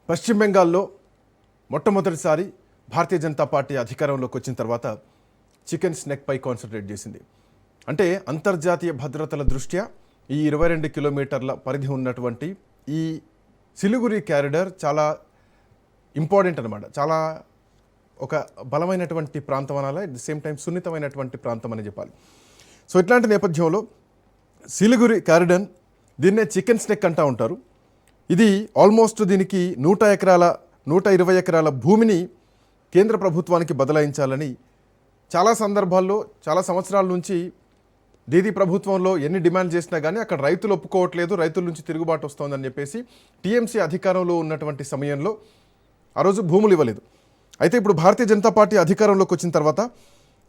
పశ్చిమ బెంగాల్లో మొట్టమొదటిసారి భారతీయ జనతా పార్టీ అధికారంలోకి వచ్చిన తర్వాత చికెన్ స్నెక్పై కాన్సన్ట్రేట్ చేసింది. అంటే అంతర్జాతీయ భద్రతల దృష్ట్యా ఈ 22 కిలోమీటర్ల పరిధి ఉన్నటువంటి ఈ సిలిగురి క్యారిడార్ చాలా ఇంపార్టెంట్ అనమాట. చాలా ఒక బలమైనటువంటి ప్రాంతం అనాలి, అట్ ది సేమ్ టైం సున్నితమైనటువంటి ప్రాంతం అని చెప్పాలి. సో ఇట్లాంటి నేపథ్యంలో సిలిగురి క్యారిడార్ దీన్నే చికెన్ స్నెక్ అంటూ ఉంటారు. ఇది ఆల్మోస్ట్ దీనికి 120 ఎకరాల భూమిని కేంద్ర ప్రభుత్వానికి బదలాయించాలని చాలా సందర్భాల్లో చాలా సంవత్సరాల నుంచి దీదీ ప్రభుత్వంలో ఎన్ని డిమాండ్ చేసినా కానీ అక్కడ రైతులు ఒప్పుకోవట్లేదు, రైతుల నుంచి తిరుగుబాటు వస్తోందని చెప్పేసి టీఎంసీ అధికారంలో ఉన్నటువంటి సమయంలో ఆ రోజు భూములు ఇవ్వలేదు. అయితే ఇప్పుడు భారతీయ జనతా పార్టీ అధికారంలోకి వచ్చిన తర్వాత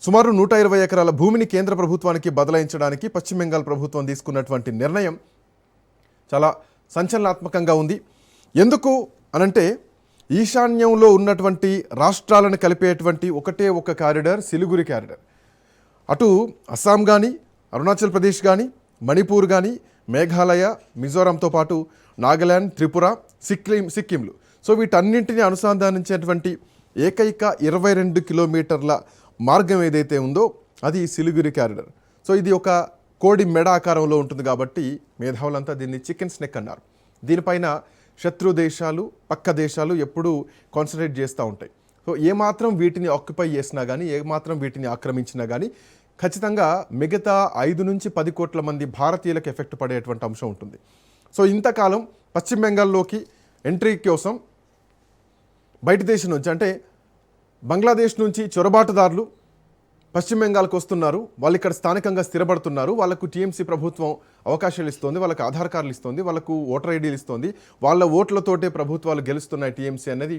సుమారు 120 ఎకరాల భూమిని కేంద్ర ప్రభుత్వానికి బదలాయించడానికి పశ్చిమ బెంగాల్ ప్రభుత్వం తీసుకున్నటువంటి నిర్ణయం చాలా సంచలనాత్మకంగా ఉంది. ఎందుకు అనంటే ఈశాన్యంలో ఉన్నటువంటి రాష్ట్రాలను కలిపేటువంటి ఒకటే ఒక కారిడార్ సిలిగురి కారిడార్. అటు అస్సాం కానీ, అరుణాచల్ ప్రదేశ్ కానీ, మణిపూర్ కానీ, మేఘాలయ, మిజోరాంతో పాటు నాగాల్యాండ్, త్రిపుర, సిక్కింలు. సో వీటన్నింటినీ అనుసంధానించేటువంటి ఏకైక 22 కిలోమీటర్ల మార్గం ఏదైతే ఉందో అది సిలిగురి కారిడార్. సో ఇది ఒక కోడి మెడ ఆకారంలో ఉంటుంది కాబట్టి మేధావులంతా దీన్ని చికెన్ స్నెక్ అన్నారు. దీనిపైన శత్రు దేశాలు, పక్క దేశాలు ఎప్పుడూ కాన్సన్ట్రేట్ చేస్తూ ఉంటాయి. సో ఏమాత్రం వీటిని ఆక్యుపై చేసినా కానీ, ఏమాత్రం వీటిని ఆక్రమించినా కానీ ఖచ్చితంగా మిగతా 5 నుంచి 10 కోట్ల మంది భారతీయులకు ఎఫెక్ట్ పడేటువంటి అంశం ఉంటుంది. సో ఇంతకాలం పశ్చిమ బెంగాల్లోకి ఎంట్రీ కోసం బయట దేశం నుంచి అంటే బంగ్లాదేశ్ నుంచి చొరబాటుదారులు పశ్చిమ బెంగాల్కి వస్తున్నారు. వాళ్ళు ఇక్కడ స్థానికంగా స్థిరపడుతున్నారు. వాళ్ళకు టీఎంసీ ప్రభుత్వం అవకాశాలు ఇస్తుంది, వాళ్ళకు ఆధార్ కార్డులు ఇస్తుంది, వాళ్ళకు ఓటర్ ఐడీలు ఇస్తుంది. వాళ్ళ ఓట్లతోటే ప్రభుత్వాలు గెలుస్తున్నాయి టీఎంసీ అనేది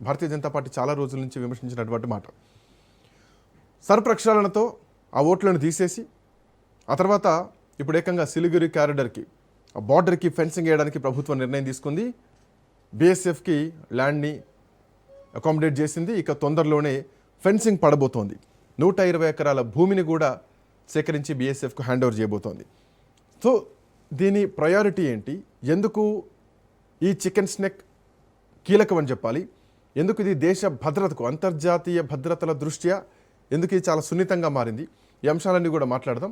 భారతీయ జనతా పార్టీ చాలా రోజుల నుంచి విమర్శించినటువంటి మాట. సర్ప్రక్షాళనతో ఆ ఓట్లను తీసేసి ఆ తర్వాత ఇప్పుడు ఏకంగా సిలిగురి కారిడార్కి ఆ బార్డర్కి ఫెన్సింగ్ వేయడానికి ప్రభుత్వం నిర్ణయం తీసుకుంది. బీఎస్ఎఫ్కి ల్యాండ్ని అకామిడేట్ చేసింది. ఇక తొందరలోనే ఫెన్సింగ్ పడబోతోంది. 120 ఎకరాల భూమిని కూడా సేకరించి బీఎస్ఎఫ్కు హ్యాండ్ ఓవర్ చేయబోతోంది. సో దీని ప్రయారిటీ ఏంటి, ఎందుకు ఈ చికెన్ స్నెక్ కీలకం అని చెప్పాలి, ఎందుకు ఇది దేశ భద్రతకు, అంతర్జాతీయ భద్రతల దృష్ట్యా ఎందుకు ఇది చాలా సున్నితంగా మారింది, ఈ అంశాలన్నీ కూడా మాట్లాడదాం.